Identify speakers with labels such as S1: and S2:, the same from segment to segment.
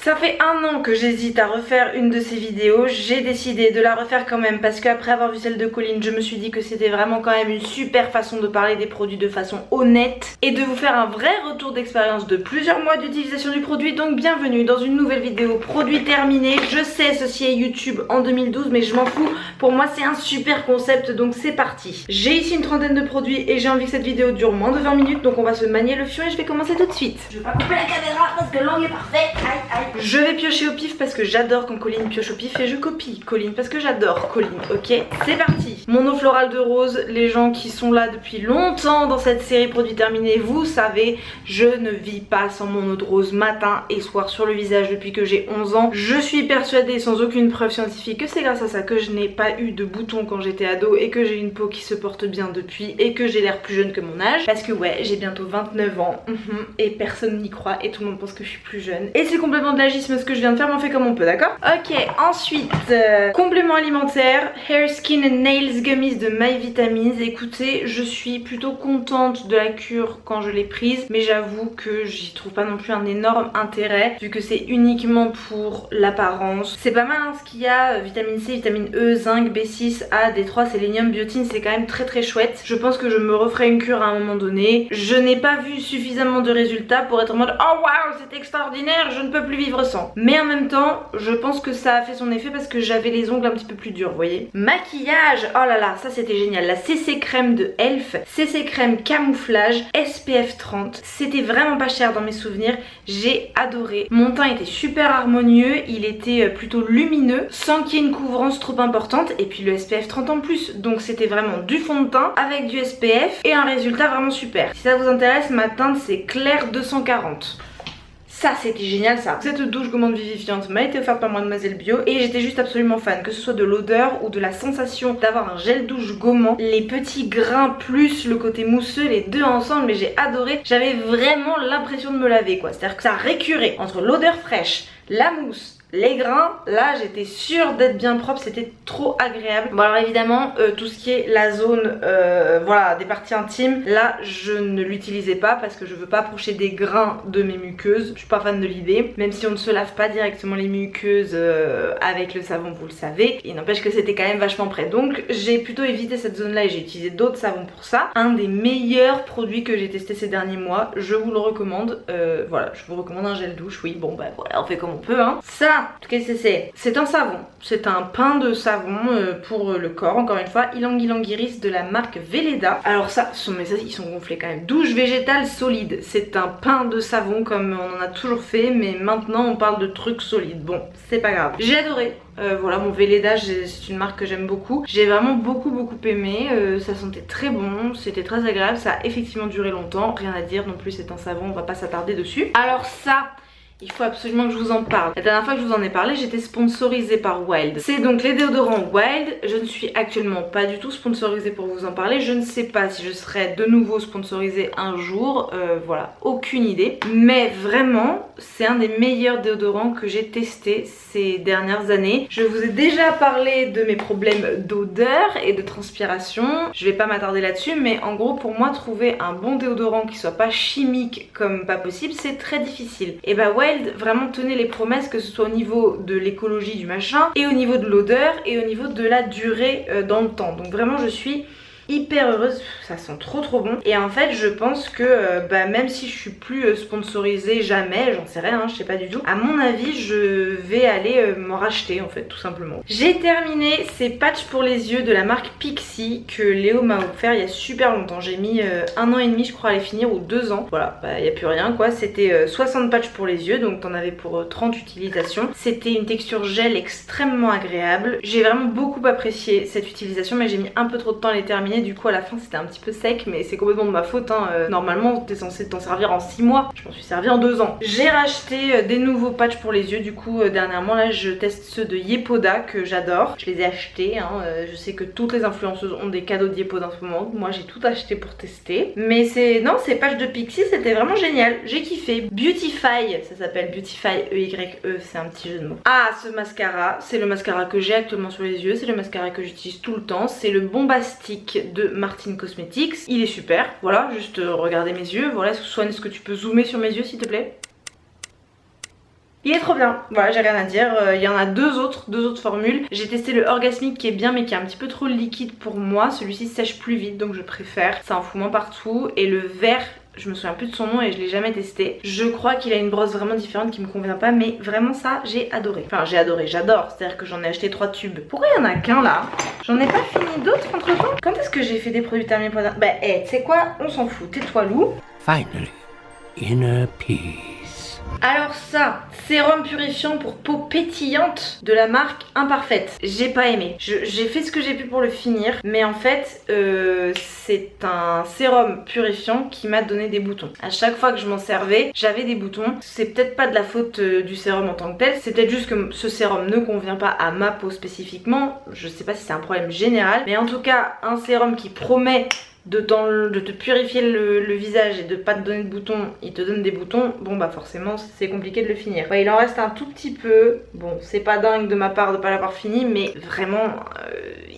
S1: Ça fait 1 an que j'hésite à refaire une de ces vidéos. J'ai décidé de la refaire quand même parce qu'après avoir vu celle de Colline, je me suis dit que c'était vraiment quand même une super façon de parler des produits de façon honnête et de vous faire un vrai retour d'expérience de plusieurs mois d'utilisation du produit. Donc bienvenue dans une nouvelle vidéo produit terminé. Je sais, ceci est YouTube en 2012, mais je m'en fous. Pour moi c'est un super concept, donc c'est parti. J'ai ici une trentaine de produits et j'ai envie que cette vidéo dure moins de 20 minutes, donc on va se manier le fion et je vais commencer tout de suite. Je vais pas couper la caméra parce que l'angle est parfait. Aïe aïe. Je vais piocher au pif parce que j'adore quand Colline pioche au pif et je copie Colline parce que j'adore Colline, ok? C'est parti. Mon eau florale de rose, les gens qui sont là depuis longtemps dans cette série produits terminés, vous savez, je ne vis pas sans mon eau de rose matin et soir sur le visage depuis que j'ai 11 ans. Je suis persuadée sans aucune preuve scientifique que c'est grâce à ça que je n'ai pas eu de boutons quand j'étais ado et que j'ai une peau qui se porte bien depuis et que j'ai l'air plus jeune que mon âge. Parce que ouais, j'ai bientôt 29 ans et personne n'y croit et tout le monde pense que je suis plus jeune. Et c'est complètement de l'agisme ce que je viens de faire, mais on fait comme on peut, d'accord? Ok, ensuite, complément alimentaire, Hair, Skin and Nails Gummies de My Vitamins. Écoutez, je suis plutôt contente de la cure quand je l'ai prise, mais j'avoue que j'y trouve pas non plus un énorme intérêt vu que c'est uniquement pour l'apparence. C'est pas mal hein, ce qu'il y a, vitamine C, vitamine E, zinc, B6, A, D3, sélénium, biotine, c'est quand même très chouette. Je pense que je me referai une cure à un moment donné. Je n'ai pas vu suffisamment de résultats pour être en mode oh waouh c'est extraordinaire, je ne peux plus vivre sans. Mais en même temps, je pense que ça a fait son effet parce que j'avais les ongles un petit peu plus durs, vous voyez. Maquillage, oh là là, ça c'était génial. La CC crème de Elf, CC crème camouflage, SPF 30. C'était vraiment pas cher dans mes souvenirs, j'ai adoré. Mon teint était super harmonieux, il était plutôt lumineux, sans qu'il y ait une couvrance trop importante, et puis le SPF 30 en plus. Donc c'était vraiment du fond de teint avec du SPF et un résultat vraiment super. Si ça vous intéresse, ma teinte c'est Claire 240. Ça c'était génial ça. Cette douche gommante vivifiante m'a été offerte par Mademoiselle Bio et j'étais juste absolument fan, que ce soit de l'odeur ou de la sensation d'avoir un gel douche gommant. Les petits grains plus le côté mousseux, les deux ensemble, mais j'ai adoré. J'avais vraiment l'impression de me laver quoi. C'est-à-dire que ça récurait entre l'odeur fraîche, la mousse, les grains, là j'étais sûre d'être bien propre, c'était trop agréable. Bon alors évidemment tout ce qui est la zone voilà des parties intimes, là je ne l'utilisais pas parce que je veux pas approcher des grains de mes muqueuses. Je suis pas fan de l'idée, même si on ne se lave pas directement les muqueuses avec le savon, vous le savez. Il n'empêche que c'était quand même vachement près, donc j'ai plutôt évité cette zone là et j'ai utilisé d'autres savons pour ça. Un des meilleurs produits que j'ai testé ces derniers mois, je vous le recommande. Voilà, je vous recommande un gel douche, oui bon bah voilà, on fait comme on peut hein. Ça, qu'est-ce que c'est? C'est un savon, c'est un pain de savon pour le corps, encore une fois, Ylang Ylang Iris de la marque Velleda. Alors ça, ils sont gonflés quand même. Douche végétale solide, c'est un pain de savon comme on en a toujours fait, mais maintenant on parle de trucs solides. Bon, c'est pas grave. J'ai adoré. Voilà, mon Velleda c'est une marque que j'aime beaucoup. J'ai vraiment beaucoup aimé, ça sentait très bon, c'était très agréable, ça a effectivement duré longtemps, rien à dire non plus, c'est un savon, on va pas s'attarder dessus. Alors ça, il faut absolument que je vous en parle. La dernière fois que je vous en ai parlé, j'étais sponsorisée par Wild. C'est donc les déodorants Wild. Je ne suis actuellement pas du tout sponsorisée pour vous en parler. Je ne sais pas si je serai de nouveau sponsorisée un jour. Voilà, aucune idée. Mais vraiment, c'est un des meilleurs déodorants que j'ai testé ces dernières années. Je vous ai déjà parlé de mes problèmes d'odeur et de transpiration. Je vais pas m'attarder là-dessus, mais en gros, pour moi, trouver un bon déodorant qui soit pas chimique comme pas possible, c'est très difficile. Et bah Wild vraiment tenait les promesses, que ce soit au niveau de l'écologie du machin et au niveau de l'odeur et au niveau de la durée dans le temps. Donc vraiment je suis hyper heureuse, ça sent trop bon. Et en fait je pense que même si je suis plus sponsorisée jamais, j'en sais rien, je sais pas du tout, à mon avis je vais aller m'en racheter en fait, tout simplement. J'ai terminé ces patchs pour les yeux de la marque Pixi que Léo m'a offert il y a super longtemps. J'ai mis 1 an et demi je crois à les finir, ou 2 ans. Voilà, il n'y a plus rien quoi. C'était 60 patchs pour les yeux, donc t'en avais pour 30 utilisations. C'était une texture gel extrêmement agréable. J'ai vraiment beaucoup apprécié cette utilisation, mais j'ai mis un peu trop de temps à les terminer. Du coup à la fin c'était un petit peu sec, mais c'est complètement de ma faute hein. Normalement t'es censé t'en servir en 6 mois, je m'en suis servi en 2 ans. J'ai racheté des nouveaux patchs pour les yeux. Du coup dernièrement là je teste ceux de Yepoda que j'adore. Je les ai achetés hein. Je sais que toutes les influenceuses ont des cadeaux de Yepoda en ce moment. Moi j'ai tout acheté pour tester. Mais non, ces patchs de Pixi c'était vraiment génial, j'ai kiffé. Beautify, ça s'appelle Beautify E-Y-E, c'est un petit jeu de mots. Ah, ce mascara, c'est le mascara que j'ai actuellement sur les yeux, c'est le mascara que j'utilise tout le temps, c'est le Bombastic de Martin Cosmetics. Il est super, voilà, juste regardez mes yeux. Voilà, Swan, est-ce que tu peux zoomer sur mes yeux s'il te plaît? Il est trop bien, voilà, j'ai rien à dire. Il y en a deux autres formules. J'ai testé le Orgasmic qui est bien mais qui est un petit peu trop liquide pour moi. Celui-ci sèche plus vite donc je préfère. Ça en fout moins partout. Et le vert, je me souviens plus de son nom et je l'ai jamais testé. Je crois qu'il a une brosse vraiment différente qui me convient pas, mais vraiment ça j'ai adoré. Enfin j'ai adoré, j'adore, c'est-à-dire que j'en ai acheté 3 tubes. Pourquoi il y en a qu'un là? J'en ai pas fini d'autres entre temps. Quand est-ce que j'ai fait des produits terminés pour... Bah tu sais quoi, on s'en fout, tais-toi Lou.
S2: Finally, inner peace.
S1: Alors ça, sérum purifiant pour peau pétillante de la marque Imparfaite. J'ai pas aimé. J'ai fait ce que j'ai pu pour le finir, mais en fait c'est un sérum purifiant qui m'a donné des boutons. À chaque fois que je m'en servais, j'avais des boutons. C'est peut-être pas de la faute du sérum en tant que tel, c'est peut-être juste que ce sérum ne convient pas à ma peau spécifiquement. Je sais pas si c'est un problème général, mais en tout cas un sérum qui promet de te purifier le visage et de pas te donner de boutons, il te donne des boutons, bon bah forcément c'est compliqué de le finir. Ouais, il en reste un tout petit peu, bon c'est pas dingue de ma part de pas l'avoir fini, mais vraiment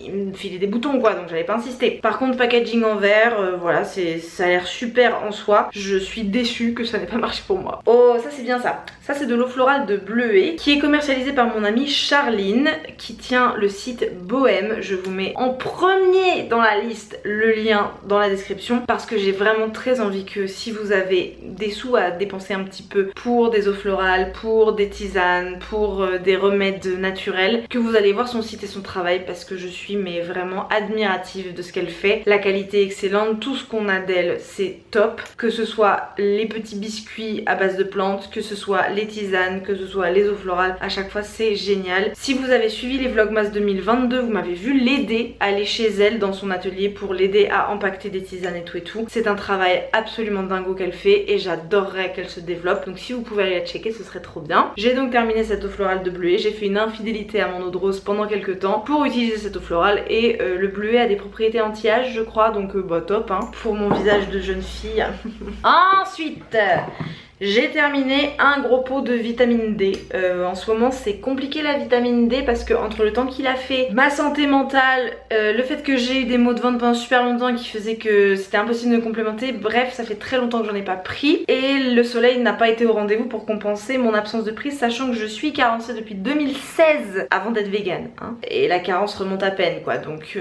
S1: il me filait des boutons quoi, donc j'avais pas insisté. Par contre packaging en verre, voilà, ça a l'air super en soi, je suis déçue que ça n'ait pas marché pour moi. Oh ça c'est bien ça, ça c'est de l'eau florale de Bleuet qui est commercialisée par mon amie Charline qui tient le site Bohème. Je vous mets en premier dans la liste le lien dans la description parce que j'ai vraiment très envie que si vous avez des sous à dépenser un petit peu pour des eaux florales, pour des tisanes, pour des remèdes naturels, que vous allez voir son site et son travail parce que je suis mais vraiment admirative de ce qu'elle fait. La qualité est excellente, tout ce qu'on a d'elle c'est top, que ce soit les petits biscuits à base de plantes, que ce soit les tisanes, que ce soit les eaux florales, à chaque fois c'est génial. Si vous avez suivi les Vlogmas 2022, vous m'avez vu l'aider à aller chez elle dans son atelier pour l'aider à empacter des tisanes et tout. C'est un travail absolument dingo qu'elle fait et j'adorerais qu'elle se développe, donc si vous pouvez aller la checker ce serait trop bien. J'ai donc terminé cette eau florale de Bleuet, j'ai fait une infidélité à mon eau de rose pendant quelques temps pour utiliser cette eau florale et le Bleuet a des propriétés anti-âge je crois, donc bah top hein, pour mon visage de jeune fille. Ensuite j'ai terminé un gros pot de vitamine D. En ce moment c'est compliqué la vitamine D parce que entre le temps qu'il a fait, ma santé mentale, le fait que j'ai eu des maux de ventre pendant super longtemps qui faisaient que c'était impossible de complémenter, bref ça fait très longtemps que j'en ai pas pris et le soleil n'a pas été au rendez-vous pour compenser mon absence de prise, sachant que je suis carencée depuis 2016 avant d'être végane hein. Et la carence remonte à peine quoi, donc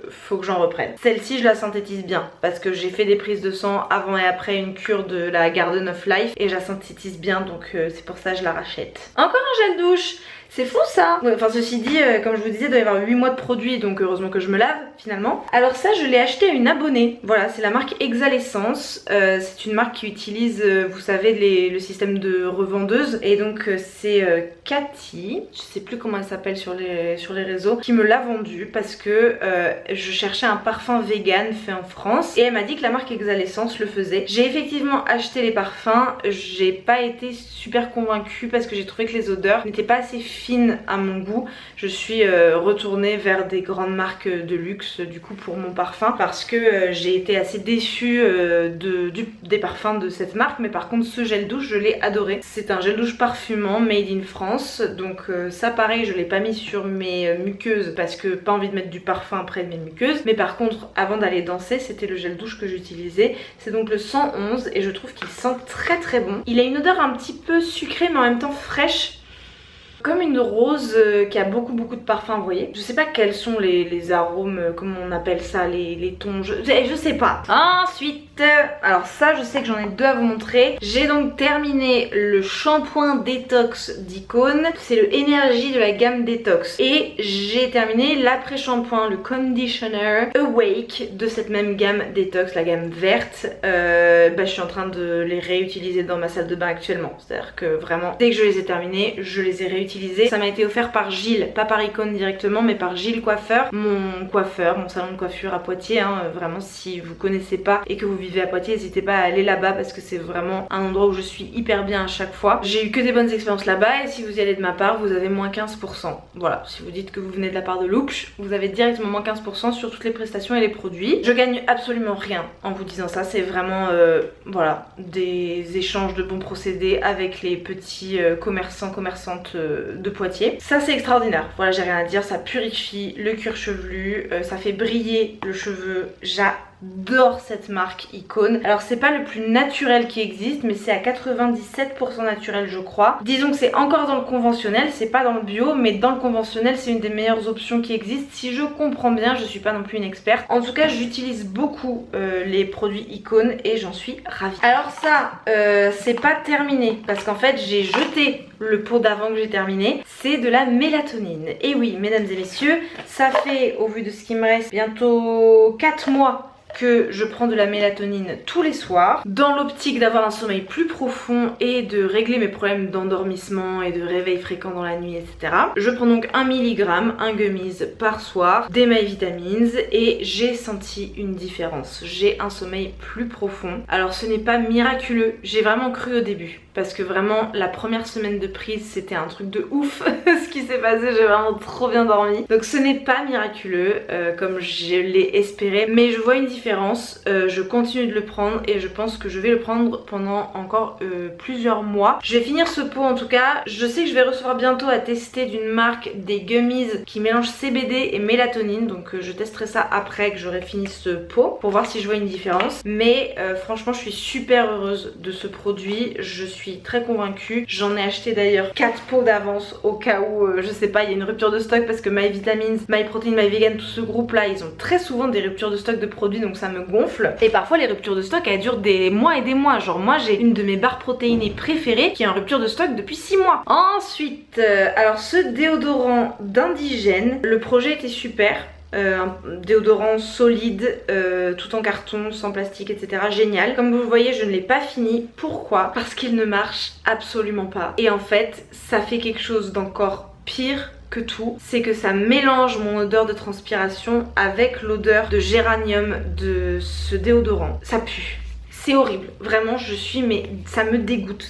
S1: faut que j'en reprenne. Celle-ci je la synthétise bien parce que j'ai fait des prises de sang avant et après une cure de la Garden of Life et je la synthétise bien, donc c'est pour ça que je la rachète. Encore un gel douche, c'est fou ça. Enfin ceci dit, comme je vous disais, il doit y avoir 8 mois de produit, donc heureusement que je me lave finalement. Alors ça je l'ai acheté à une abonnée, voilà, c'est la marque Exhalescence. C'est une marque qui utilise, vous savez, le système de revendeuse. Et donc c'est Cathy, je sais plus comment elle s'appelle sur les réseaux, qui me l'a vendu parce que je cherchais un parfum vegan fait en France et elle m'a dit que la marque Exhalescence le faisait. J'ai effectivement acheté les parfums, j'ai pas été super convaincue parce que j'ai trouvé que les odeurs n'étaient pas assez fine à mon goût. Je suis retournée vers des grandes marques de luxe du coup pour mon parfum parce que j'ai été assez déçue des parfums de cette marque, mais par contre ce gel douche je l'ai adoré. C'est un gel douche parfumant made in France, donc ça pareil je l'ai pas mis sur mes muqueuses parce que pas envie de mettre du parfum près de mes muqueuses, mais par contre avant d'aller danser c'était le gel douche que j'utilisais. C'est donc le 111 et je trouve qu'il sent très très bon. Il a une odeur un petit peu sucrée mais en même temps fraîche, comme une rose qui a beaucoup de parfums, vous voyez. Je sais pas quels sont les arômes, comment on appelle ça, les tons, je sais pas. Ensuite, alors ça je sais que j'en ai deux à vous montrer. J'ai donc terminé le shampoing détox d'Icône, c'est le Energy de la gamme détox. Et j'ai terminé l'après-shampoing, le conditioner Awake de cette même gamme détox, la gamme verte. Je suis en train de les réutiliser dans ma salle de bain actuellement. C'est-à-dire que vraiment, dès que je les ai terminés, je les ai réutilisés. Ça m'a été offert par Gilles, pas par Icône directement mais par Gilles Coiffeur, mon salon de coiffure à Poitiers hein. Vraiment si vous connaissez pas et que vous vivez à Poitiers, n'hésitez pas à aller là-bas parce que c'est vraiment un endroit où je suis hyper bien à chaque fois. J'ai eu que des bonnes expériences là-bas et si vous y allez de ma part vous avez moins 15%. Voilà, si vous dites que vous venez de la part de Look, vous avez directement moins 15% sur toutes les prestations et les produits. Je gagne absolument rien en vous disant ça, c'est vraiment voilà, des échanges de bons procédés avec les petits commerçantes de Poitiers. Ça c'est extraordinaire, voilà j'ai rien à dire, ça purifie le cuir chevelu, ça fait briller le cheveu, j'adore. j'adore cette marque Icône. Alors c'est pas le plus naturel qui existe, mais c'est à 97% naturel je crois. Disons que c'est encore dans le conventionnel, c'est pas dans le bio, mais dans le conventionnel c'est une des meilleures options qui existent si je comprends bien, je suis pas non plus une experte. En tout cas j'utilise beaucoup les produits Icône et j'en suis ravie. Alors ça c'est pas terminé parce qu'en fait j'ai jeté le pot d'avant que j'ai terminé, c'est de la mélatonine. Et oui mesdames et messieurs, ça fait au vu de ce qui me reste bientôt 4 mois que je prends de la mélatonine tous les soirs dans l'optique d'avoir un sommeil plus profond et de régler mes problèmes d'endormissement et de réveil fréquent dans la nuit, etc. Je prends donc 1 mg, un gummies par soir, des My Vitamins et j'ai senti une différence. J'ai un sommeil plus profond. Alors ce n'est pas miraculeux, j'ai vraiment cru au début parce que vraiment la première semaine de prise c'était un truc de ouf ce qui s'est passé, j'ai vraiment trop bien dormi. Donc ce n'est pas miraculeux comme je l'ai espéré, mais je vois une différence, je continue de le prendre et je pense que je vais le prendre pendant encore plusieurs mois. Je vais finir ce pot en tout cas, je sais que je vais recevoir bientôt à tester d'une marque des gummies qui mélangent CBD et mélatonine, donc je testerai ça après que j'aurai fini ce pot pour voir si je vois une différence. Mais franchement je suis super heureuse de ce produit, je suis très convaincue. J'en ai acheté d'ailleurs 4 pots d'avance au cas où, je sais pas, il y a une rupture de stock parce que My Vitamins, My Protein, My Vegan, tout ce groupe là, ils ont très souvent des ruptures de stock de produits donc ça me gonfle. Et parfois les ruptures de stock elles durent des mois et des mois. Genre moi j'ai une de mes barres protéinées préférées qui est en rupture de stock depuis 6 mois. Ensuite, alors ce déodorant d'Indigène, le projet était super. Un déodorant solide, tout en carton, sans plastique, etc. Génial. Comme vous le voyez, je ne l'ai pas fini. Pourquoi? Parce qu'il ne marche absolument pas. Et en fait, ça fait quelque chose d'encore pire que tout. C'est que ça mélange mon odeur de transpiration avec l'odeur de géranium de ce déodorant. Ça pue. C'est horrible, vraiment je suis, mais ça me dégoûte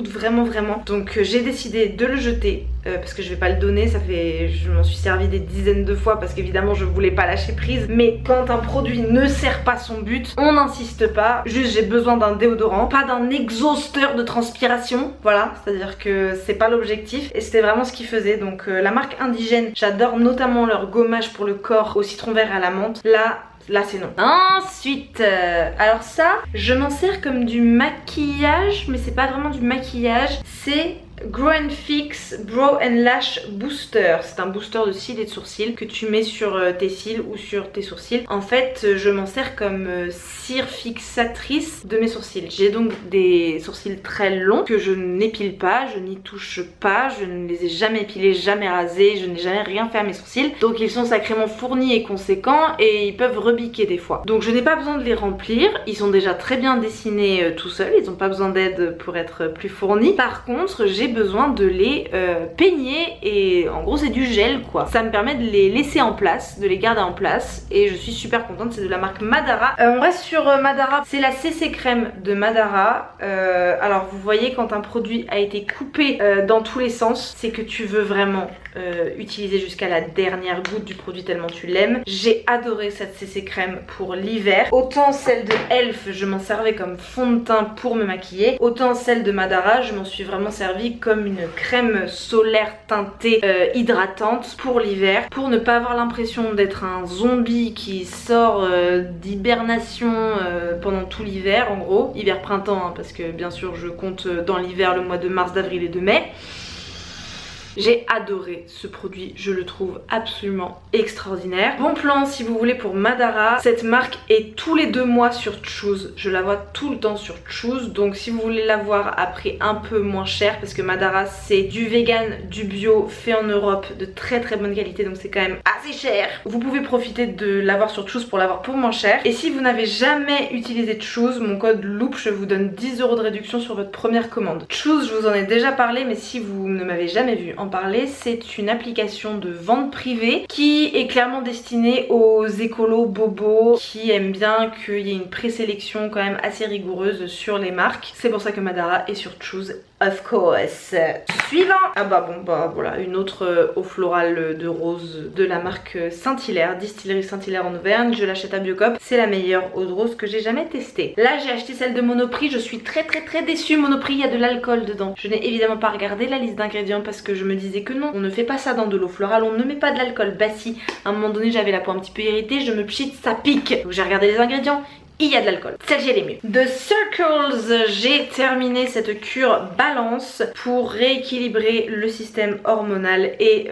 S1: vraiment. Donc j'ai décidé de le jeter parce que je vais pas le donner, je m'en suis servi des dizaines de fois parce qu'évidemment je voulais pas lâcher prise. Mais quand un produit ne sert pas son but, on n'insiste pas, juste j'ai besoin d'un déodorant, pas d'un exhausteur de transpiration, voilà, c'est à dire que c'est pas l'objectif et c'était vraiment ce qu'il faisait. Donc la marque Indigène, j'adore notamment leur gommage pour le corps au citron vert et à la menthe. Là c'est non. Ensuite, alors ça, je m'en sers comme du maquillage, mais c'est pas vraiment du maquillage, c'est Grow & Fix Brow and Lash Booster. C'est un booster de cils et de sourcils que tu mets sur tes cils ou sur tes sourcils. En fait, je m'en sers comme cire fixatrice de mes sourcils. J'ai donc des sourcils très longs que je n'épile pas, je n'y touche pas, je ne les ai jamais épilés, jamais rasés, je n'ai jamais rien fait à mes sourcils. Donc ils sont sacrément fournis et conséquents et ils peuvent rebiquer des fois. Donc je n'ai pas besoin de les remplir, ils sont déjà très bien dessinés tout seuls, ils n'ont pas besoin d'aide pour être plus fournis. Par contre, j'ai besoin de les peigner et en gros c'est du gel quoi. Ça me permet de les laisser en place, de les garder en place et je suis super contente. C'est de la marque Madara. On reste sur Madara, c'est la CC crème de Madara. Alors vous voyez quand un produit a été coupé dans tous les sens, c'est que tu veux vraiment utiliser jusqu'à la dernière goutte du produit tellement tu l'aimes. J'ai adoré cette CC crème pour l'hiver. Autant celle de Elf je m'en servais comme fond de teint pour me maquiller, autant celle de Madara je m'en suis vraiment servi comme une crème solaire teintée hydratante pour l'hiver, pour ne pas avoir l'impression d'être un zombie qui sort d'hibernation pendant tout l'hiver, en gros hiver-printemps hein, parce que bien sûr je compte dans l'hiver le mois de mars, d'avril et de mai. J'ai adoré ce produit, je le trouve absolument extraordinaire. Bon plan si vous voulez pour Madara. Cette marque est tous les 2 mois sur Choose. Je la vois tout le temps sur Choose. Donc si vous voulez la voir à prix un peu moins cher, parce que Madara c'est du vegan, du bio, fait en Europe, de très bonne qualité, donc c'est quand même assez cher. Vous pouvez profiter de l'avoir sur Choose pour l'avoir pour moins cher. Et si vous n'avez jamais utilisé Choose, mon code LOOP, je vous donne 10 € de réduction sur votre première commande. Choose, je vous en ai déjà parlé, mais si vous ne m'avez jamais vu en parler, c'est une application de vente privée qui est clairement destinée aux écolos bobos qui aiment bien qu'il y ait une présélection quand même assez rigoureuse sur les marques. C'est pour ça que Madara est sur Choose, of course. Suivant. Ah bah bon, bah voilà, une autre eau florale de rose de la marque Saint-Hilaire, distillerie Saint-Hilaire en Auvergne. Je l'achète à Biocop, c'est la meilleure eau de rose que j'ai jamais testée. Là j'ai acheté celle de Monoprix, je suis très déçue. Monoprix, il y a de l'alcool dedans. Je n'ai évidemment pas regardé la liste d'ingrédients parce que je me disais que non, on ne fait pas ça dans de l'eau florale, on ne met pas de l'alcool. Bah si, à un moment donné j'avais la peau un petit peu irritée, je me pchite, ça pique. Donc j'ai regardé les ingrédients. Il y a de l'alcool. Celle-ci elle est mieux. The Circles, j'ai terminé cette cure balance pour rééquilibrer le système hormonal et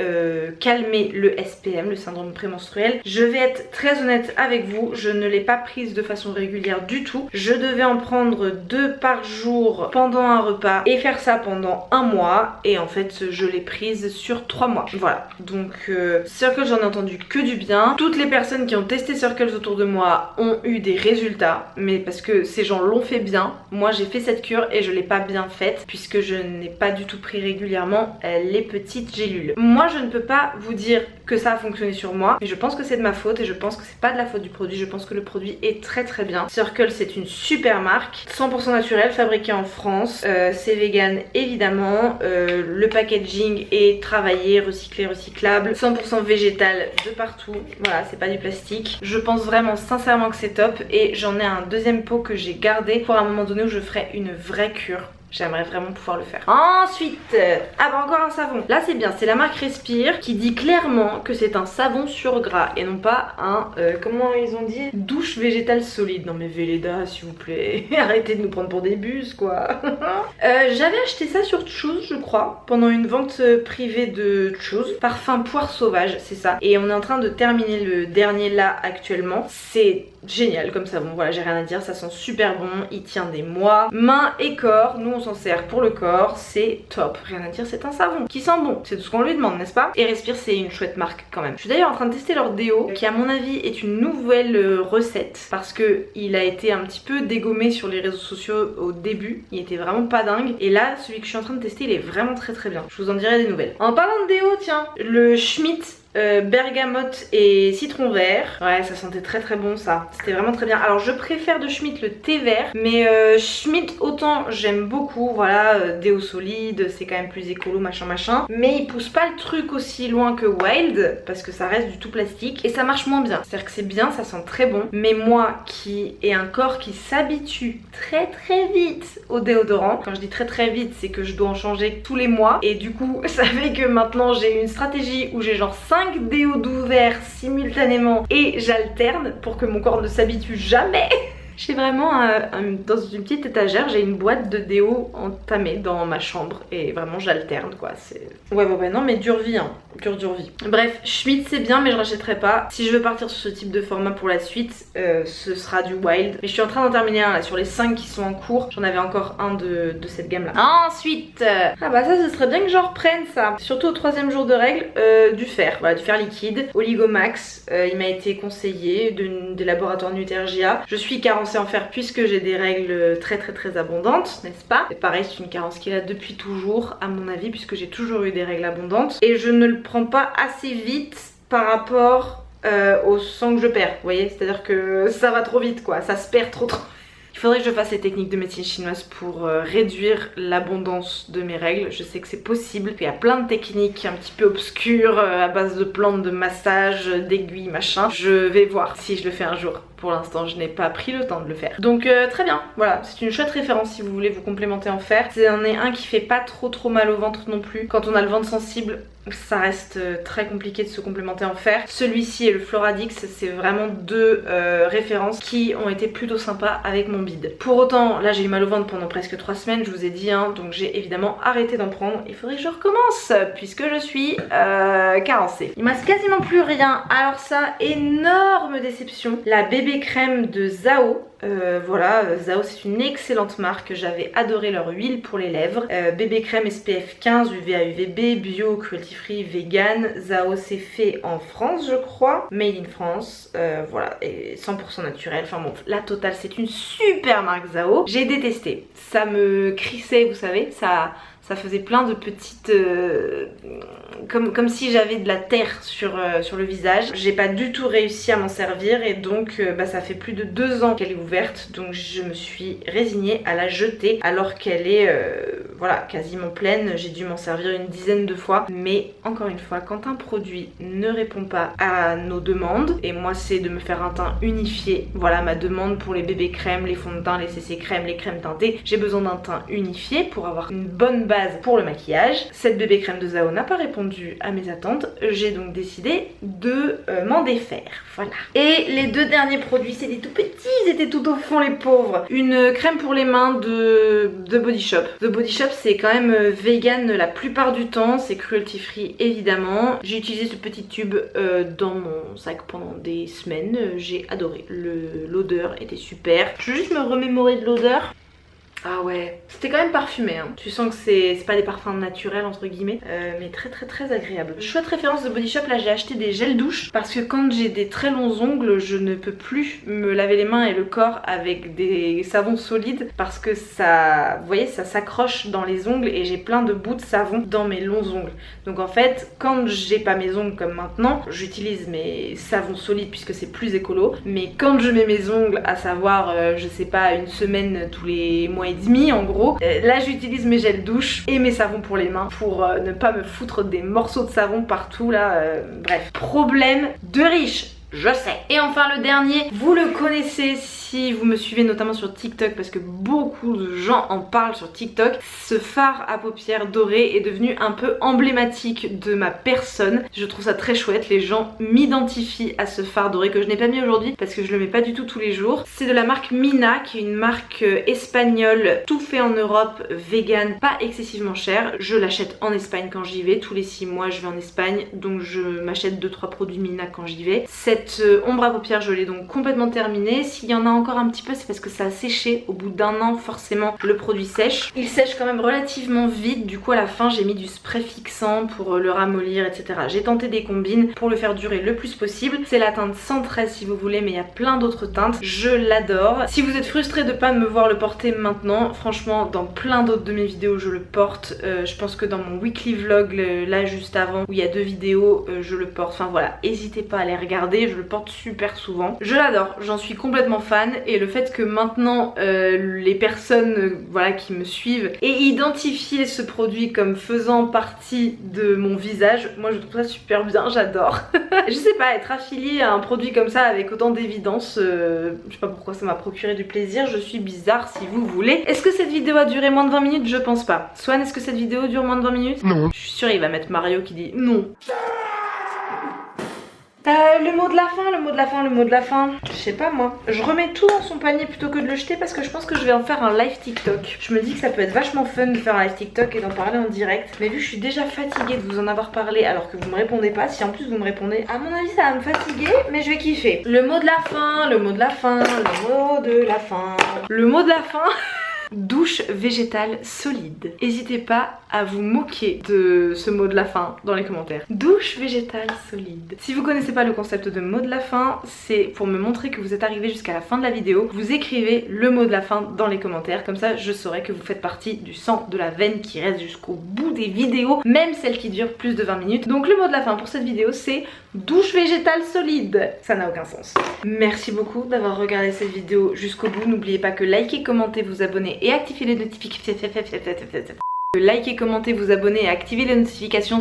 S1: calmer le SPM, le syndrome prémenstruel. Je vais être très honnête avec vous, je ne l'ai pas prise de façon régulière du tout. Je devais en prendre 2 par jour pendant un repas et faire ça pendant un mois. Et en fait, je l'ai prise sur 3 mois. Voilà. Donc, Circles, j'en ai entendu que du bien. Toutes les personnes qui ont testé Circles autour de moi ont eu des résultats. Mais parce que ces gens l'ont fait bien. Moi j'ai fait cette cure et je l'ai pas bien faite puisque je n'ai pas du tout pris régulièrement les petites gélules. Moi je ne peux pas vous dire que ça a fonctionné sur moi, mais je pense que c'est de ma faute et je pense que c'est pas de la faute du produit. Je pense que le produit est très bien. Circle, c'est une super marque, 100% naturelle, fabriquée en France, c'est vegan évidemment, le packaging est travaillé, recyclé, recyclable, 100% végétal de partout, voilà, c'est pas du plastique. Je pense vraiment sincèrement que c'est top et j'en ai un deuxième pot que j'ai gardé pour un moment donné où je ferai une vraie cure. J'aimerais vraiment pouvoir le faire. Ensuite, ah bah encore un savon. Là c'est bien, c'est la marque Respire qui dit clairement que c'est un savon sur gras et non pas un, comment ils ont dit, douche végétale solide. Non mais Velleda s'il vous plaît, arrêtez de nous prendre pour des buses quoi. J'avais acheté ça sur Choose je crois, pendant une vente privée de Choose. Parfum poire sauvage, c'est ça. Et on est en train de terminer le dernier là actuellement. C'est génial comme savon, voilà j'ai rien à dire, ça sent super bon, il tient des mois. Main et corps, nous on s'en sert pour le corps, c'est top, rien à dire, c'est un savon qui sent bon, c'est tout ce qu'on lui demande n'est-ce pas? Et Respire c'est une chouette marque quand même. Je suis d'ailleurs en train de tester leur déo qui à mon avis est une nouvelle recette parce que il a été un petit peu dégommé sur les réseaux sociaux au début, il était vraiment pas dingue et là celui que je suis en train de tester il est vraiment très bien, je vous en dirai des nouvelles. En parlant de déo, tiens, le Schmitt bergamote et citron vert. Ouais ça sentait très bon ça. C'était vraiment très bien. Alors je préfère de Schmitt le thé vert. Mais Schmitt autant j'aime beaucoup. Voilà déo solide. C'est quand même plus écolo machin. Mais il pousse pas le truc aussi loin que Wild. Parce que ça reste du tout plastique. Et ça marche moins bien. C'est-à-dire que c'est bien, ça sent très bon. Mais moi qui ai un corps qui s'habitue très vite au déodorant. Quand je dis très vite c'est que je dois en changer tous les mois. Et du coup ça fait que maintenant j'ai une stratégie où j'ai genre 5 déos d'ouvert simultanément et j'alterne pour que mon corps ne s'habitue jamais. J'ai vraiment dans une petite étagère, j'ai une boîte de déo entamée dans ma chambre et vraiment j'alterne quoi. C'est ouais non mais dure vie hein, dure vie. Bref, Schmitt c'est bien mais je rachèterai pas. Si je veux partir sur ce type de format pour la suite, ce sera du Wild. Mais je suis en train d'en terminer un là sur les 5 qui sont en cours. J'en avais encore un de cette gamme là. Ensuite, ah bah ça ce serait bien que j'en reprenne ça. Surtout au 3e jour de règles, du fer. Voilà, du fer liquide, Oligomax. Il m'a été conseillé des laboratoires Nutergia. Je suis carencée en fer puisque j'ai des règles très abondantes, n'est-ce pas? Et pareil c'est une carence qui est là depuis toujours à mon avis puisque j'ai toujours eu des règles abondantes et je ne le prends pas assez vite par rapport au sang que je perds, vous voyez? C'est-à-dire que ça va trop vite quoi, ça se perd trop. Il faudrait que je fasse les techniques de médecine chinoise pour réduire l'abondance de mes règles. Je sais que c'est possible. Il y a plein de techniques un petit peu obscures à base de plantes, de massage, d'aiguilles, machin. Je vais voir si je le fais un jour. Pour l'instant, je n'ai pas pris le temps de le faire. Donc très bien, voilà, c'est une chouette référence si vous voulez vous complémenter en fer. C'en est un qui fait pas trop mal au ventre non plus. Quand on a le ventre sensible, ça reste très compliqué de se complémenter en fer. Celui-ci et le Floradix, c'est vraiment deux références qui ont été plutôt sympas avec mon bide. Pour autant, là j'ai eu mal au ventre pendant presque 3 semaines, je vous ai dit, hein, donc j'ai évidemment arrêté d'en prendre. Il faudrait que je recommence puisque je suis carencée. Il me reste quasiment plus rien. Alors ça, énorme déception. La bébé crème de Zao. Voilà, Zao c'est une excellente marque, j'avais adoré leur huile pour les lèvres. Bébé crème SPF 15, UVA UVB, bio, cruelty free, vegan. Zao c'est fait en France je crois, made in France, voilà, et 100% naturel. Enfin bon, la totale c'est une super marque Zao. J'ai détesté, ça me crissait vous savez, ça Ça faisait plein de petites... comme si j'avais de la terre sur le visage. J'ai pas du tout réussi à m'en servir et donc ça fait plus de 2 ans qu'elle est ouverte. Donc je me suis résignée à la jeter alors qu'elle est voilà, quasiment pleine. J'ai dû m'en servir une dizaine de fois. Mais encore une fois, quand un produit ne répond pas à nos demandes, et moi c'est de me faire un teint unifié. Voilà ma demande pour les bébés crèmes, les fonds de teint, les CC crèmes, les crèmes teintées. J'ai besoin d'un teint unifié pour avoir une bonne base pour le maquillage. Cette bébé crème de Zao n'a pas répondu à mes attentes. J'ai donc décidé de m'en défaire. Voilà. Et les 2 derniers produits, c'est des tout petits, ils étaient tout au fond les pauvres. Une crème pour les mains de Body Shop. The Body Shop c'est quand même vegan la plupart du temps, c'est cruelty free évidemment. J'ai utilisé ce petit tube dans mon sac pendant des semaines, j'ai adoré. L'odeur était super. Je veux juste me remémorer de l'odeur. Ah ouais, c'était quand même parfumé hein. Tu sens que c'est pas des parfums naturels entre guillemets, mais très agréable. Chouette référence de Body Shop, là j'ai acheté des gels douche parce que quand j'ai des très longs ongles, je ne peux plus me laver les mains et le corps avec des savons solides parce que ça, vous voyez, ça s'accroche dans les ongles et j'ai plein de bouts de savon dans mes longs ongles. Donc en fait, quand j'ai pas mes ongles comme maintenant, j'utilise mes savons solides puisque c'est plus écolo, mais quand je mets mes ongles, à savoir je sais pas, une semaine tous les mois et demi en gros, là j'utilise mes gels douche et mes savons pour les mains pour ne pas me foutre des morceaux de savon partout là, bref. Problème de riche, je sais. Et enfin le dernier, vous le connaissez si vous me suivez notamment sur TikTok parce que beaucoup de gens en parlent sur TikTok. Ce fard à paupières doré est devenu un peu emblématique de ma personne. Je trouve ça très chouette, les gens m'identifient à ce fard doré que je n'ai pas mis aujourd'hui parce que je le mets pas du tout tous les jours. C'est de la marque Mina qui est une marque espagnole, tout fait en Europe, vegan, pas excessivement cher. Je l'achète en Espagne quand j'y vais, tous les 6 mois je vais en Espagne donc je m'achète 2-3 produits Mina quand j'y vais. Cette ombre à paupières je l'ai donc complètement terminée. S'il y en a encore un petit peu c'est parce que ça a séché. Au bout d'1 an forcément le produit sèche. Il sèche quand même relativement vite, du coup à la fin j'ai mis du spray fixant pour le ramollir etc. J'ai tenté des combines pour le faire durer le plus possible. C'est la teinte 113 si vous voulez mais il y a plein d'autres teintes. Je l'adore. Si vous êtes frustré de pas me voir le porter maintenant, franchement dans plein d'autres de mes vidéos je le porte. Je pense que dans mon weekly vlog là juste avant où il y a 2 vidéos je le porte. Enfin voilà, n'hésitez pas à les regarder, je le porte super souvent. Je l'adore, j'en suis complètement fan et le fait que maintenant les personnes voilà, qui me suivent aient identifié ce produit comme faisant partie de mon visage, moi je trouve ça super bien, j'adore. Je sais pas, être affiliée à un produit comme ça avec autant d'évidence, je sais pas pourquoi ça m'a procuré du plaisir, je suis bizarre si vous voulez. Est-ce que cette vidéo a duré moins de 20 minutes? Je pense pas. Swan, est-ce que cette vidéo dure moins de 20 minutes? Non. Je suis sûre il va mettre Mario qui dit non. Le mot de la fin, le mot de la fin, le mot de la fin. Je sais pas moi. Je remets tout dans son panier plutôt que de le jeter parce que je pense que je vais en faire un live TikTok. Je me dis que ça peut être vachement fun de faire un live TikTok et d'en parler en direct. Mais vu que je suis déjà fatiguée de vous en avoir parlé alors que vous me répondez pas, si en plus vous me répondez, à mon avis ça va me fatiguer, mais je vais kiffer. Le mot de la fin, le mot de la fin, le mot de la fin. Le mot de la fin. Douche végétale solide. N'hésitez pas à vous moquer de ce mot de la fin dans les commentaires. Douche végétale solide. Si vous connaissez pas le concept de mot de la fin, c'est pour me montrer que vous êtes arrivé jusqu'à la fin de la vidéo. Vous écrivez le mot de la fin dans les commentaires. Comme ça, je saurai que vous faites partie du sang de la veine qui reste jusqu'au bout des vidéos, même celles qui durent plus de 20 minutes. Donc le mot de la fin pour cette vidéo, c'est douche végétale solide. Ça n'a aucun sens. Merci beaucoup d'avoir regardé cette vidéo jusqu'au bout. N'oubliez pas que liker, commenter, vous abonner et activer les notifications. Likez, commentez, vous abonner et activer les notifications.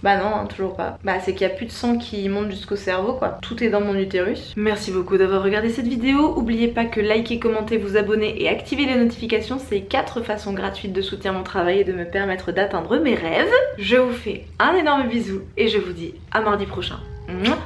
S1: Bah non, hein, toujours pas. Bah c'est qu'il n'y a plus de sang qui monte jusqu'au cerveau quoi. Tout est dans mon utérus. Merci beaucoup d'avoir regardé cette vidéo. N'oubliez pas que liker, commenter, vous abonner et activer les notifications, c'est 4 façons gratuites de soutenir mon travail et de me permettre d'atteindre mes rêves. Je vous fais un énorme bisou et je vous dis à mardi prochain. Mouah.